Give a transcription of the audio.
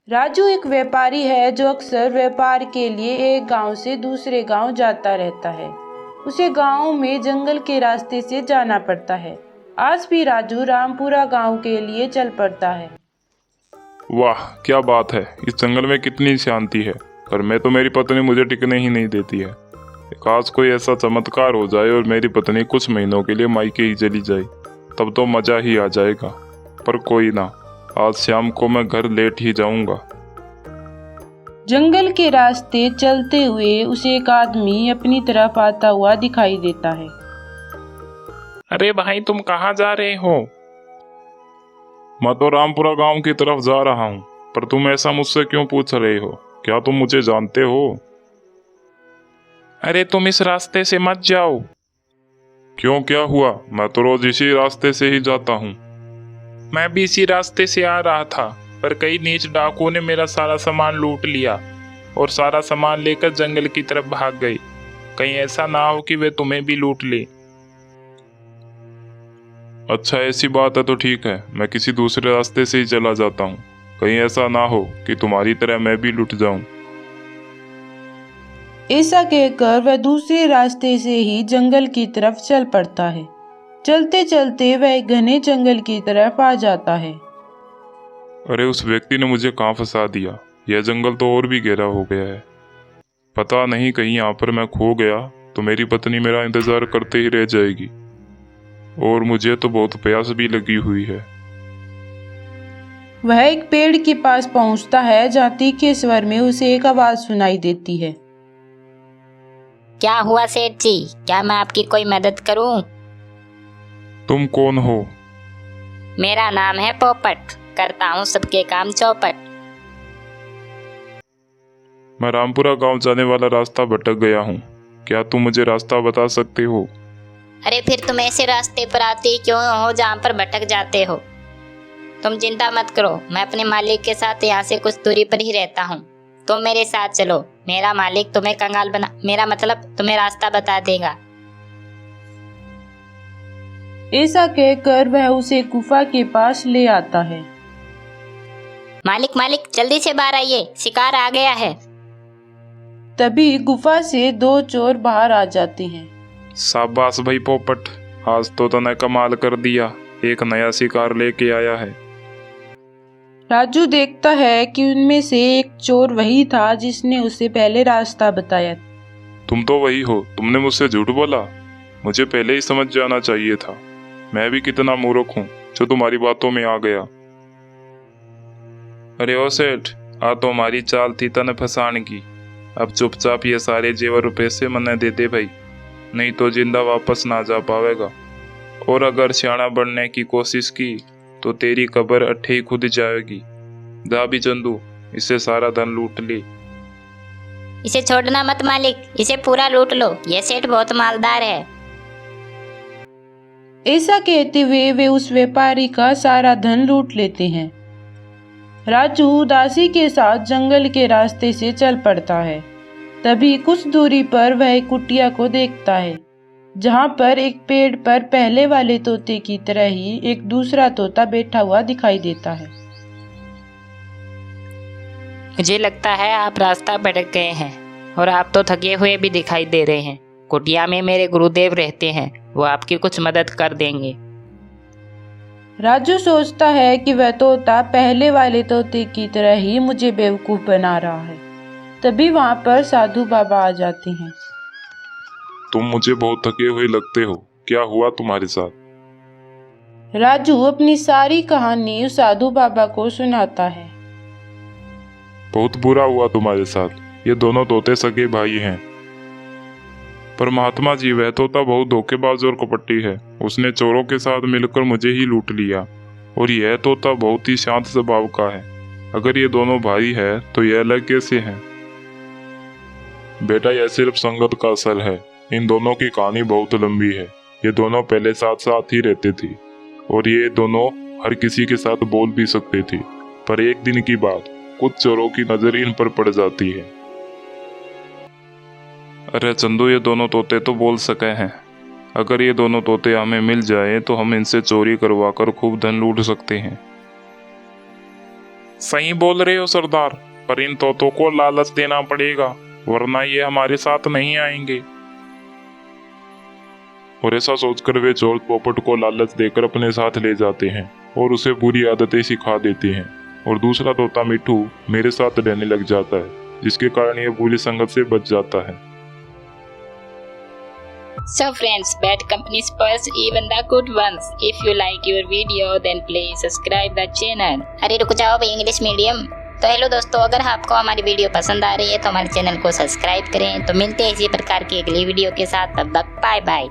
राजू एक व्यापारी है जो अक्सर व्यापार के लिए एक गांव से दूसरे गांव जाता रहता है। उसे गांव में जंगल के रास्ते से जाना पड़ता है। आज भी राजू रामपुरा गांव के लिए चल पड़ता है। वाह क्या बात है, इस जंगल में कितनी शांति है। पर मैं तो मेरी पत्नी मुझे टिकने ही नहीं देती है। काश कोई ऐसा चमत्कार हो जाए और मेरी पत्नी कुछ महीनों के लिए मायके ही चली जाए, तब तो मजा ही आ जाएगा। पर कोई ना, आज शाम को मैं घर लेट ही जाऊंगा। जंगल के रास्ते चलते हुए उसे एक आदमी अपनी तरफ आता हुआ दिखाई देता है। अरे भाई, तुम कहाँ जा रहे हो? मैं तो रामपुरा गांव की तरफ जा रहा हूँ। पर तुम ऐसा मुझसे क्यों पूछ रहे हो? क्या तुम मुझे जानते हो? अरे तुम इस रास्ते से मत जाओ। क्यों, क्या हुआ? मैं तो रोज इसी रास्ते से ही जाता हूँ। मैं भी इसी रास्ते से आ रहा था, पर कई नीच डाकुओं ने मेरा सारा सामान लूट लिया और सारा सामान लेकर जंगल की तरफ भाग गए। कहीं ऐसा ना हो कि वे तुम्हें भी लूट ले। अच्छा, ऐसी बात है तो ठीक है, मैं किसी दूसरे रास्ते से ही चला जाता हूँ। कहीं ऐसा ना हो कि तुम्हारी तरह मैं भी लुट जाऊं। ऐसा कहकर वह दूसरे रास्ते से ही जंगल की तरफ चल पड़ता है। चलते चलते वह एक घने जंगल की तरफ आ जाता है। अरे उस व्यक्ति ने मुझे कहाँ फंसा दिया। यह जंगल तो और भी गहरा हो गया है। पता नहीं, कहीं यहाँ पर मैं खो गया तो मेरी पत्नी मेरा इंतजार करते ही रह जाएगी। और मुझे तो बहुत प्यास भी लगी हुई है। वह एक पेड़ के पास पहुंचता है जहाँ तीखे स्वर में उसे एक आवाज सुनाई देती है। क्या हुआ सेठ जी, क्या मैं आपकी कोई मदद करूं? तुम कौन हो? मेरा नाम है पोपट, करता हूं सबके काम चौपट। मैं रामपुरा गांव जाने वाला रास्ता भटक गया हूँ। क्या तुम मुझे रास्ता बता सकते हो? अरे फिर तुम ऐसे रास्ते पर आते ही क्यों हो जहाँ पर भटक जाते हो? तुम चिंता मत करो, मैं अपने मालिक के साथ यहाँ से कुछ दूरी पर ही रहता हूँ। तुम मेरे साथ चलो, मेरा मालिक तुम्हें कंगाल बना, मेरा मतलब तुम्हें रास्ता बता देगा। ऐसा कहकर वह उसे गुफा के पास ले आता है। मालिक मालिक जल्दी से बाहर आइए, शिकार आ गया है। तभी गुफा से दो चोर बाहर आ जाते हैं। शाबाश भाई पोपट, आज तो तूने कमाल कर दिया, एक नया शिकार लेके आया है। राजू देखता है कि उनमें से एक चोर वही था जिसने उसे पहले रास्ता बताया। तुम तो वही हो, तुमने मुझसे झूठ बोला। मुझे पहले ही समझ जाना चाहिए था। मैं भी कितना मूर्ख हूँ जो तुम्हारी बातों में आ गया। अरे ओ सेठ, आ तो हमारी चाल थी तने फंसाने की। अब चुपचाप ये सारे जेवर रुपए से मन्ने दे दे भाई, नहीं तो जिंदा वापस ना जा पावेगा। और अगर सियाना बनने की कोशिश की तो तेरी कब्र अट्ठे ही खुद जाएगी। जा भी चंदू, इससे सारा धन लूट ले। इसे छोड़ना मत मालिक, इसे पूरा लूट लो, ये सेठ बहुत मालदार है। ऐसा कहते हुए वे उस व्यापारी का सारा धन लूट लेते हैं। राजू उदासी के साथ जंगल के रास्ते से चल पड़ता है। तभी कुछ दूरी पर वह एक कुटिया को देखता है, जहाँ पर एक पेड़ पर पहले वाले तोते की तरह ही एक दूसरा तोता बैठा हुआ दिखाई देता है। मुझे लगता है आप रास्ता भटक गए हैं और आप तो थके हुए भी दिखाई दे रहे हैं। कुटिया में मेरे गुरुदेव रहते हैं, वो आपकी कुछ मदद कर देंगे। राजू सोचता है कि वह तोता पहले वाले तोते की तरह ही मुझे बेवकूफ बना रहा है। तभी वहाँ पर साधु बाबा आ जाते हैं। तुम मुझे बहुत थके हुए लगते हो, क्या हुआ तुम्हारे साथ? राजू अपनी सारी कहानी उस साधु बाबा को सुनाता है। बहुत बुरा हुआ तुम्हारे साथ। ये दोनों तोते सगे भाई हैं। पर महात्मा जी, वह तोता बहुत धोखेबाज और कपटी है। उसने चोरों के साथ मिलकर मुझे ही लूट लिया। और यह तोता बहुत ही शांत स्वभाव का है। अगर ये दोनों भाई है तो यह अलग कैसे हैं? बेटा, यह सिर्फ संगत का असर है। इन दोनों की कहानी बहुत लंबी है। ये दोनों पहले साथ साथ ही रहते थे और ये दोनों हर किसी के साथ बोल भी सकते थे। पर एक दिन की बात, कुछ चोरों की नजर इन पर पड़ जाती है। अरे चंदू, ये दोनों तोते तो बोल सके हैं। अगर ये दोनों तोते हमें मिल जाए तो हम इनसे चोरी करवा कर खूब धन लूट सकते हैं। सही बोल रहे हो सरदार, पर इन तोतों को लालच देना पड़ेगा, वरना ये हमारे साथ नहीं आएंगे। और ऐसा सोचकर वे चोर पोपट को लालच देकर अपने साथ ले जाते हैं और उसे बुरी आदतें सिखा देते हैं। और दूसरा तोता मिट्ठू मेरे साथ रहने लग जाता है, जिसके कारण ये बुरी संगत से बच जाता है। So friends, bad company spoils even the good ones. If you like your video, then please subscribe the channel. अरे रुक जाओ भाई इंग्लिश मीडियम। तो हेलो दोस्तों, अगर आपको हमारी वीडियो पसंद आ रही है तो हमारे चैनल को सब्सक्राइब करें। तो मिलते हैं इसी प्रकार की अगली वीडियो के साथ, तब तक बाय बाय।